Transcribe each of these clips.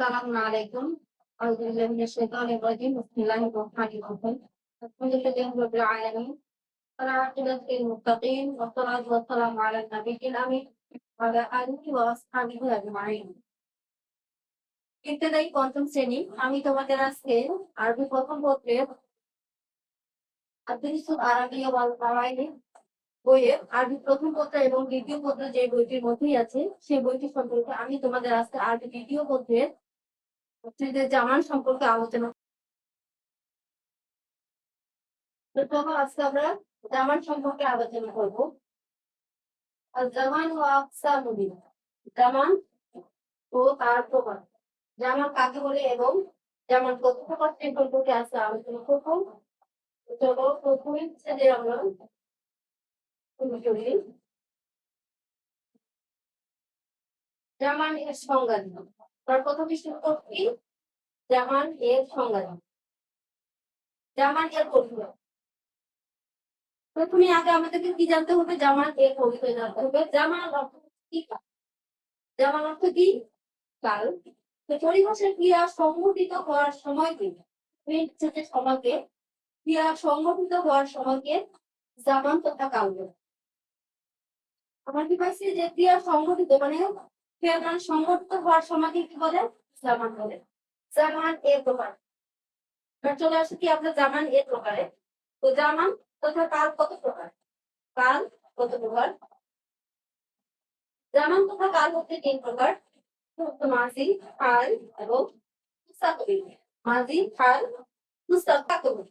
السلام عليكم. أعوذ بالله من الشيطان الرجيم. بسم الله الرحمن الرحيم. الحمد لله رب العالمين والعاقبة للمتقين والصلاة والسلام على النبي الأمين وعلى آله وأصحابه أجمعين. ইবতেদায়ী পঞ্চম শ্রেণী। আমি তোমাদের আজকে আরবি প্রথম পত্রের আদ-দুরুসুল আরাবিয়া ওয়াল কাওয়াইদ বইয়ের আরবি প্রথম পত্র এবং দ্বিতীয় পত্র যে বইটির মধ্যেই আছে সেই বইটি সম্পর্কে আমি তোমাদের আজকে আরবি দ্বিতীয় পত্রের জামান সম্পর্কে আলোচনা। আজকে আমরা জামান সম্পর্কে আলোচনা করব। জামান ও আকসামুহু, জামান ও তার প্রকার। জামান কাকে বলে এবং জামান কত প্রকার সে সম্পর্কে আজকে আলোচনা করব। চলো প্রথমে হচ্ছে যে আমরা শুরু করি। জামান এর সংজ্ঞা দিব। তার প্রথমে শুরু করছি জামান এর সংজ্ঞা দিব। জামান এর পরিচয়। প্রথমে আগে আমাদেরকে কি জানতে হবে? জামান এর পরিচয় জানতে হবে। জামান অর্থ কি? জামান অর্থ কি? কাল। তো পরিভাষার ক্রিয়া সংঘটিত হওয়ার সময়কে সময়কে ক্রিয়া সংঘটিত হওয়ার সময়কে জামান তথা কাল বলে। আমার কি পাইছি যে ক্রিয়া সংঘটিত মানে ক্রিয়া মানে সংঘটিত হওয়ার সময়কে কি বলে? জামান বলে। জামান এর প্রকার। চলে আসে কি আমরা জামান এর প্রকারে। তো জামান তথা কাল কত প্রকার? কাল কত প্রকার? জামান তথা কাল হচ্ছে তিন প্রকার। মাঝি, হাল এবং মুস্তাকবিল। মাঝি, হাল, মুস্তাকবিল।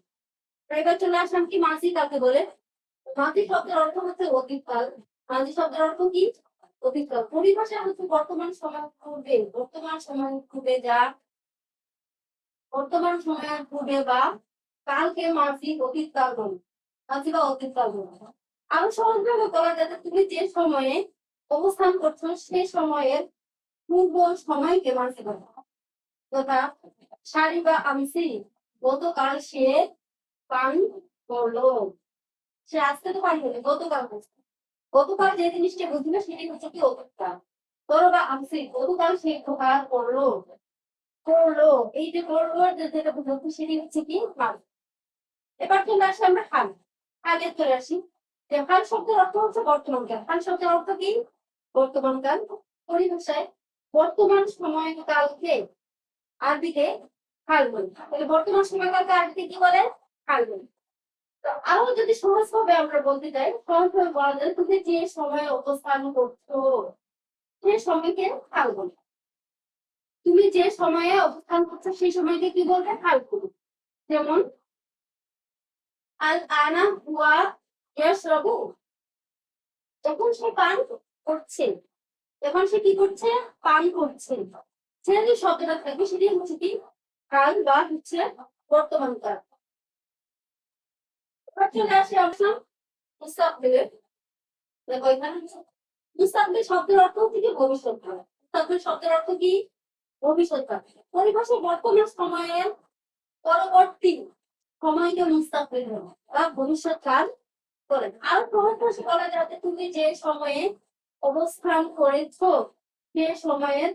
এবার চলে আসলাম কি মাঝি কাকে বলে। মাঝি শব্দের অর্থ হচ্ছে অতীতকাল। মাঝি শব্দের অর্থ কি? অতীতকাল। পরিভাষা হচ্ছে বর্তমান সময় পূর্বে, বর্তমান সময় পূর্বে যা বর্তমান সময়ের পূর্বে বা কালকে মাঝি অতীতকাল বলে। মাঝি বা অতীতকাল বলে। আরো সহজভাবে বলা যায় তুমি যে সময়ে অবস্থান করছো সেই সময়ের পূর্ব সময়কে মাঝি বলে। তথা সারি বা আমসি, গতকাল সে পান করলো। সে আজকে তো পান করবে, গতকাল করছে। গতকাল যে জিনিসটা বুঝবে সেটি হচ্ছে কি অতীতকাল। করো বা আমসি, গতকাল সে প্রকার করলো। করলো, এই যে করলো যেটা বুঝতে সেটি হচ্ছে কি কাল। এবার চলে আসি আমরা হাল। হালে চলে আসি। হাল শব্দের অর্থ হচ্ছে বর্তমান কাল। হাল শব্দের অর্থ কি? বর্তমান কাল। পরিভাষায় বর্তমান সময় কালকে আরবিতে হাল বলে। তাহলে বর্তমান সময়কালকে আরবিতে কি বলে? হাল বলে। তো আরো যদি সহজভাবে আমরা বলতে চাই, সহজভাবে বলা যায় তুমি যে সময়ে অবস্থান করছো সেই সময়কে হাল বলে। তুমি যে সময়ে অবস্থান করছো সেই সময়কে কি বলবে? হাল বলে। যেমন আল আনা হুয়া ইয়াশরাবু, যখন সে পান করছে। এখন সে কি করছে? পান করছে। সে যে শব্দটা থাকবে সেটি হচ্ছে কি কাল বা হচ্ছে বর্তমান কাল। এবার চলে আসি আমরা মুস্তাকবিলের। দেখো এখানে মুস্তাকবিল শব্দের অর্থ হচ্ছে কি ভবিষ্যৎকাল। মুস্তাকবিল শব্দের অর্থ কি? ভবিষ্যৎকাল। পরিভাষায় বর্তমান সময়ের পরবর্তী সময়কে মুস্তাকবিল বলে বা ভবিষ্যৎকাল বলে। আর সহজ ভাষায় বলা যায় যে তুমি যে সময়ে অবস্থান করেছো সে সময়ের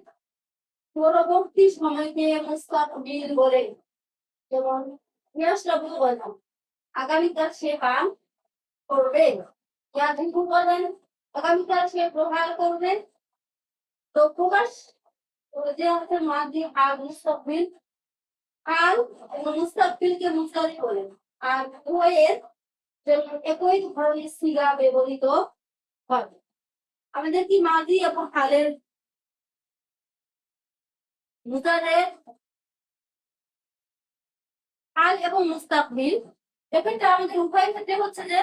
পরবর্তী সময়কে মুস্তাকবিল বলে। যেমন ইয়াশরাবু বললাম, আগামীকাল সে পান করবে। ইয়াদুকু বলেন, আগামীকাল সে প্রহার করবে। তো প্রকাশ যে আছে মাঝি আর মুস্তাকবিল, কাল এবং মুস্তাকবিলকে মুস্তাকবিল বলে। আর উভয়ের একই ধরনের সিগা ব্যবহৃত হয়। আমাদের কি মাঝি এবং হালের মুজারে হাল এবং মুস্তাকবিল এক্ষেত্রে আমাদের উভয় ক্ষেত্রে হচ্ছে যে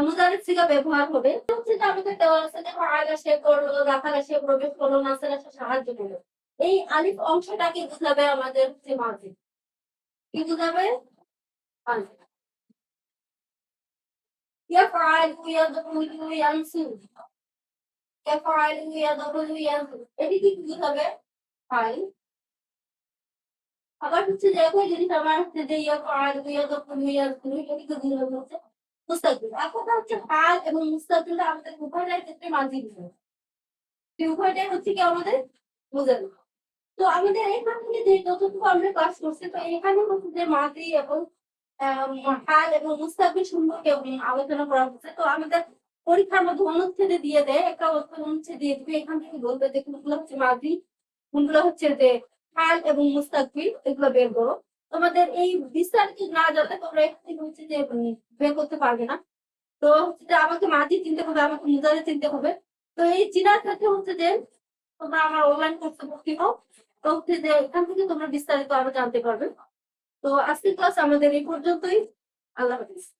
মুজারিদ সিগা ব্যবহার হবে। হচ্ছে যে আমাদের দেওয়া আছে যে আয়লা সে করলো, রাখালা সে প্রবেশ করলো, নাসারা সে সাহায্য করলো। এই আলিফ অংশটাকে বুঝাবে আমাদের যে মাঝি। কি বুঝাবে? মাঝি। ইয়াফআলু ইয়াদখুলু ইয়ানসু, ইয়াফআলু ইয়াদখুলু ইয়ানসু, এটি কি বুঝাবে? ফাইল। আবার হচ্ছে যে একই জিনিস আমার হচ্ছে যে ইয়াফআলু ইয়াদখুলু ইয়ানসু, এটি কি বুঝাবে? হচ্ছে মুস্তাকবিল। এখন হচ্ছে হাল এবং মুস্তাকবিল আমাদের উভয়ের ক্ষেত্রে মাঝি বুঝাবে। উভয়টাই হচ্ছে কি আমাদের বুঝাবে। তো তো আমাদের এখান থেকে যে যতটুকু আমরা ক্লাস করছি, তো এখানে হচ্ছে যে মাদি এবং হাল এবং মুস্তাফিজ সম্পর্কে আলোচনা করা হচ্ছে। তো আমাদের পরীক্ষার মধ্যে অনুচ্ছেদে দিয়ে দেয়, একটা অনুচ্ছেদ দিয়ে দিবে, এখান থেকে বলবে যে কোনগুলো হচ্ছে মাদি, কোনগুলো হচ্ছে যে হাল এবং মুস্তাকবিল, এগুলো বের করো। তোমাদের এই বিস্তারিত না জানলে তোমরা এখান থেকে হচ্ছে যে বের করতে পারবে না। তো হচ্ছে যে আমাকে মাঝি চিনতে হবে, আমাকে মুজারে চিনতে হবে। তো এই চিনার ক্ষেত্রে হচ্ছে যে তোমরা আমার অনলাইন কোর্সে ভর্তি হও। তো হচ্ছে যে এখান থেকে তোমরা বিস্তারিত আরো জানতে পারবে। তো আজকের ক্লাস আমাদের এই পর্যন্তই। আল্লাহ হাফিজ।